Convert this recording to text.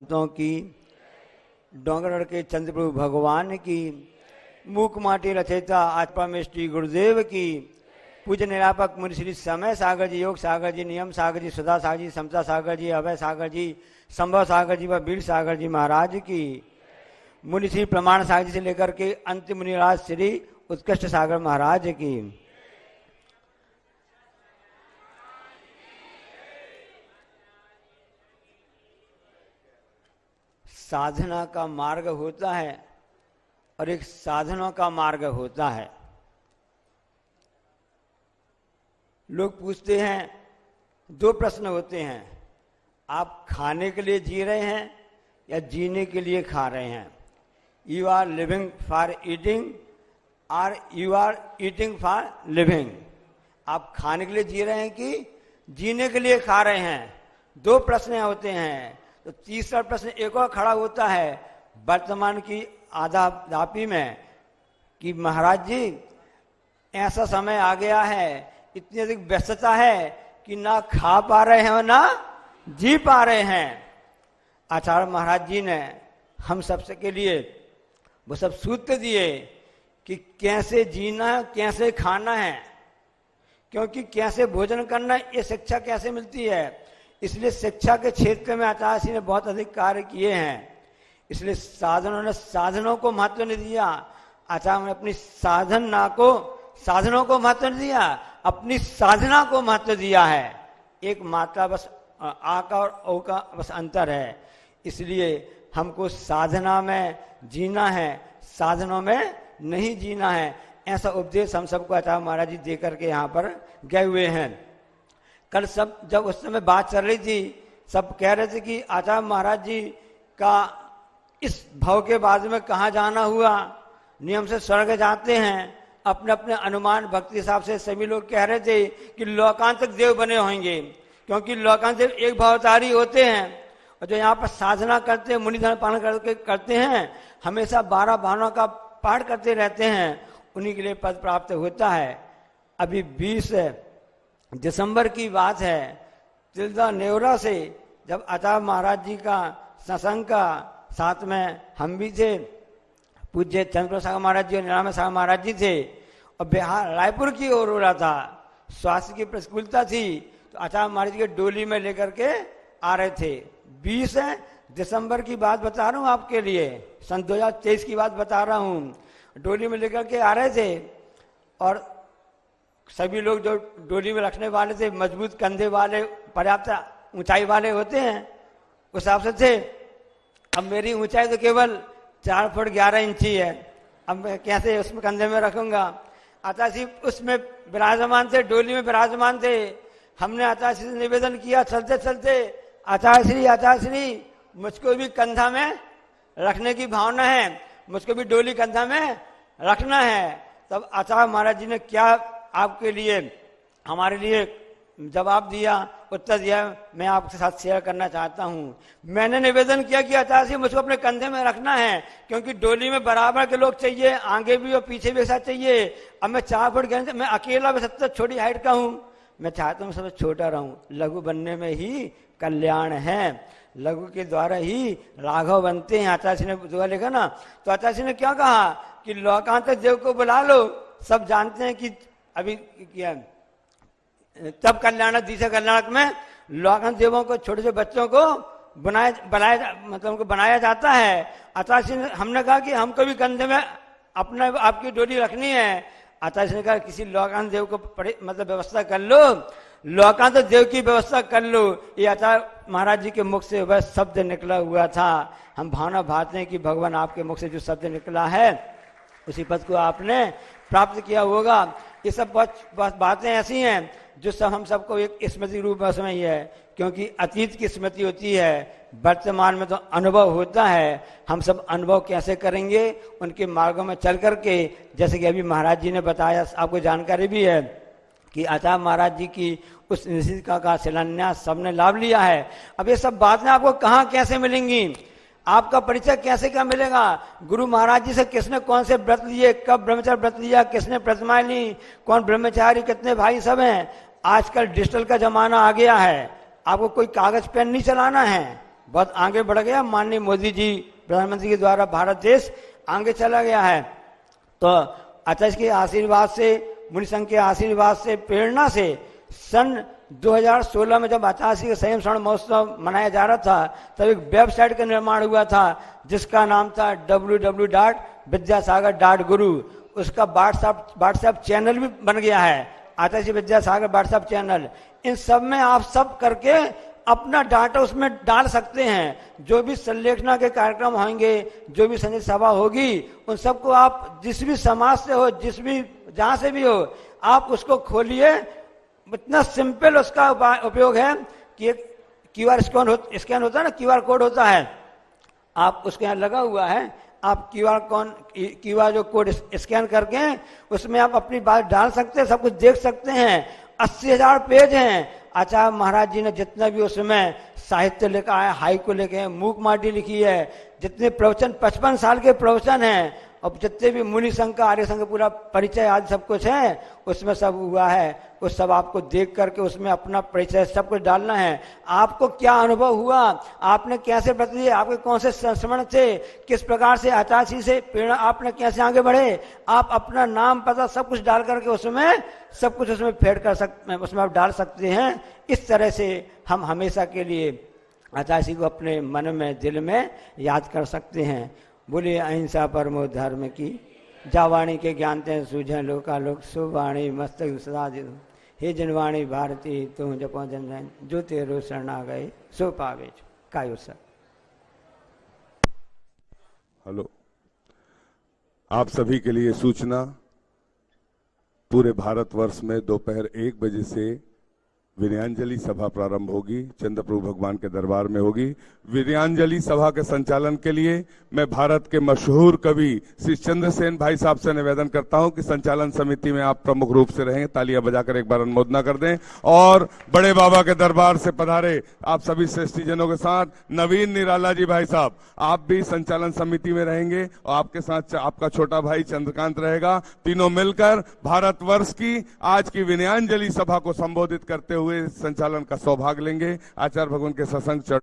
की डोंगरगढ़ के चंद्रप्रभु भगवान की, मूक माटी रचयिता आत्मा में श्री गुरुदेव की, पूज्य निरापक मुनि श्री समय सागर जी, योग सागर जी, नियम सागर जी, सुधा सागर जी, समता सागर जी, अभय सागर जी, संभव सागर जी व वीर सागर जी महाराज की, मुनि श्री प्रमाण सागर जी से लेकर के अंतिम मुनिराज श्री उत्कृष्ट सागर महाराज की। साधना का मार्ग होता है और एक साधनों का मार्ग होता है। लोग पूछते हैं, दो प्रश्न होते हैं, आप खाने के लिए जी रहे हैं या जीने के लिए खा रहे हैं? You are living for eating और you are eating for living. आप खाने के लिए जी रहे हैं कि जीने के लिए खा रहे हैं? दो प्रश्न होते हैं। तो तीसरा प्रश्न एक और खड़ा होता है वर्तमान की आदापी में कि महाराज जी ऐसा समय आ गया है, इतनी अधिक व्यस्तता है कि ना खा पा रहे हैं और ना जी पा रहे हैं। आचार्य महाराज जी ने हम सबसे के लिए वो सब सूत्र दिए कि कैसे जीना है, कैसे खाना है, क्योंकि कैसे भोजन करना है, ये शिक्षा कैसे मिलती है। इसलिए शिक्षा के क्षेत्र में आचार्य जी ने बहुत अधिक कार्य किए हैं। इसलिए साधनों को महत्व नहीं दिया। आचार्य ने अपनी साधनों को महत्व नहीं दिया, अपनी साधना को महत्व दिया है। एक मात्रा बस आ का और ओ का बस अंतर है। इसलिए हमको साधना में जीना है, साधनों में नहीं जीना है। ऐसा उपदेश हम सबको आचार्य महाराज जी दे करके यहाँ पर गए हुए हैं। कल सब जब उस समय बात चल रही थी, सब कह रहे थे कि आचार्य महाराज जी का इस भाव के बाद में कहाँ जाना हुआ, नियम से स्वर्ग जाते हैं। अपने अपने अनुमान भक्ति हिसाब से सभी लोग कह रहे थे कि लोकांतक देव बने होंगे, क्योंकि लोकांत देव एक भावतारी होते हैं। और जो यहाँ पर साधना करते हैं, मुनि धर्म पालन करते हैं, हमेशा 12 भावों का पाठ करते रहते हैं, उन्हीं के लिए पद प्राप्त होता है। अभी 20 दिसंबर की बात है, तिलदा नेवरा से जब आचार्य महाराज जी का सत्संग का साथ में हम भी थे, पूज्य चंद्रप्रभु सागर महाराज जी और निरामय सागर महाराज जी थे, और बिहार रायपुर की ओर हो रहा था। स्वास्थ्य की प्रतिकूलता थी तो आचार्य महाराज जी के डोली में लेकर के आ रहे थे। 20 दिसंबर की बात बता रहा हूँ आपके लिए, सन 2023 की बात बता रहा हूँ। डोली में लेकर के आ रहे थे और सभी लोग जो डोली में रखने वाले थे, मजबूत कंधे वाले, पर्याप्त ऊंचाई वाले होते हैं, उस हिसाब से थे। अब मेरी ऊंचाई तो केवल 4 फुट 11 इंची है, अब मैं कैसे उसमें कंधे में रखूंगा। आचार्य जी उसमें विराजमान थे, डोली में विराजमान थे। हमने आचार्य जी से निवेदन किया चलते चलते, आचार्य श्री मुझको भी कंधा में रखने की भावना है, मुझको भी डोली कंधा में रखना है। तब आचार्य महाराज जी ने क्या आपके लिए, हमारे लिए जवाब दिया, उत्तर दिया, मैं आपके साथ शेयर करना चाहता हूं। मैंने निवेदन किया कि आचार्य जी मुझको अपने कंधे में रखना है, क्योंकि डोली में बराबर के लोग चाहिए, आगे भी और पीछे भी एक साथ चाहिए। अब मैं 4 फुट गए, मैं अकेला भी सबसे छोटी हाइट का हूं, मैं चाहता हूं सबसे छोटा रहूं। लघु बनने में ही कल्याण है, लघु के द्वारा ही राघव बनते हैं। आचार्य ने दुआ लिखा ना, तो आचार्य ने क्या कहा कि लोकांतक देव को बुला लो। सब जानते हैं कि अभी क्या तब कल्याणक दिशा कल्याणक में लोकांत देवों को, छोटे छोटे बच्चों को उनको बनाया जाता है। आचार्य ने हमने कहा कि हमको भी कंधे में अपना आपकी डोली रखनी है। आचार्य ने कहा किसी लोकांत देव को मतलब व्यवस्था कर लो, लोकांत देव की व्यवस्था कर लो। ये आचार्य महाराज जी के मुख से वह शब्द निकला हुआ था। हम भावना भाते हैं कि भगवान आपके मुख से जो शब्द निकला है उसी पद को आपने प्राप्त किया होगा। ये सब बहुत बातें ऐसी हैं जो सब हम सबको एक स्मृति रूप में समय है, क्योंकि अतीत की स्मृति होती है, वर्तमान में तो अनुभव होता है। हम सब अनुभव कैसे करेंगे, उनके मार्गों में चल करके, जैसे कि अभी महाराज जी ने बताया, आपको जानकारी भी है कि आचार्य महाराज जी की उस निश्चित का शिलान्यास सबने लाभ लिया है। अब ये सब बातें आपको कहाँ कैसे मिलेंगी, आपका परिचय कैसे क्या मिलेगा? गुरु महाराज जी से किसने कौन से व्रत लिए, कब ब्रह्मचर्य व्रत लिया, किसने प्रतिमाएं ली, कौन ब्रह्मचारी, कितने भाई सब हैं। आजकल डिजिटल का जमाना आ गया है, आपको कोई कागज पेन नहीं चलाना है, बहुत आगे बढ़ गया। माननीय मोदी जी प्रधानमंत्री के द्वारा भारत देश आगे चला गया है। तो आचार्य के आशीर्वाद से, मुनि संघ के आशीर्वाद से, प्रेरणा से सन 2016 में जब आचार्य के संयम श्रवण महोत्सव मनाया जा रहा था, तब एक वेबसाइट का निर्माण हुआ था जिसका नाम था www.vidyasagar.guru। उसका व्हाट्सएप चैनल भी बन गया है, आचार्य विद्यासागर व्हाट्सएप चैनल। इन सब में आप सब करके अपना डाटा उसमें डाल सकते हैं। जो भी संलेखना के कार्यक्रम होंगे, जो भी संगीत सभा होगी, उन सबको आप जिस भी समाज से हो, जिस भी जहां से भी हो, आप उसको खोलिए। इतना सिंपल उसका उपयोग है कि एक क्यूआर स्कैन होता है ना, क्यूआर कोड होता है, आप उसके यहाँ लगा हुआ है, आप क्यूआर जो कोड स्कैन करके उसमें आप अपनी बात डाल सकते हैं, सब कुछ देख सकते हैं। 80,000 पेज हैं। आचार्य महाराज जी ने जितना भी उसमें साहित्य लिखा है, हाइकू लिखे हैं, मूक माटी लिखी है, जितने प्रवचन 55 साल के प्रवचन हैं, और जितने भी मुनि संघ का, आर्य संघ का पूरा परिचय आदि सब कुछ है, उसमें सब हुआ है। उस सब आपको देख करके उसमें अपना परिचय सब कुछ डालना है। आपको क्या अनुभव हुआ, आपने कैसे बदली, आपके कौन से संस्मरण थे, किस प्रकार से आचार्य से प्रेरणा, आपने कैसे आगे बढ़े, आप अपना नाम पता सब कुछ डाल करके उसमें सब कुछ उसमें फेड कर सकते, उसमें आप डाल सकते हैं। इस तरह से हम हमेशा के लिए आचार्य को अपने मन में, दिल में याद कर सकते हैं। बोलिए अहिंसा परमो धर्म की, जावाणी के ज्ञानते सूझे लोकालोक, सुवाणी मस्तक सदा दे। हे जनवाणी भारती तुम जपो जन जन, जो तेरो शरणा गए सो पावे कायो सर। हेलो, आप सभी के लिए सूचना, पूरे भारतवर्ष में दोपहर 1 बजे से वीर्यांजलि सभा प्रारंभ होगी, चंद्रप्रभु भगवान के दरबार में होगी। वीर्यांजलि सभा के संचालन के लिए मैं भारत के मशहूर कवि श्री चंद्रसेन भाई साहब से निवेदन करता हूं कि संचालन समिति में आप प्रमुख रूप से रहें। तालियां बजाकर एक बार अनुमोदना कर दें। और बड़े बाबा के दरबार से पधारे आप सभी श्रेष्ठीजनों के साथ नवीन निराला जी भाई साहब, आप भी संचालन समिति में रहेंगे और आपके साथ आपका छोटा भाई चंद्रकांत रहेगा। तीनों मिलकर भारतवर्ष की आज की वीर्यांजलि सभा को संबोधित करते हुए संचालन का सौभाग्य लेंगे। आचार्य भगवान के सत्संग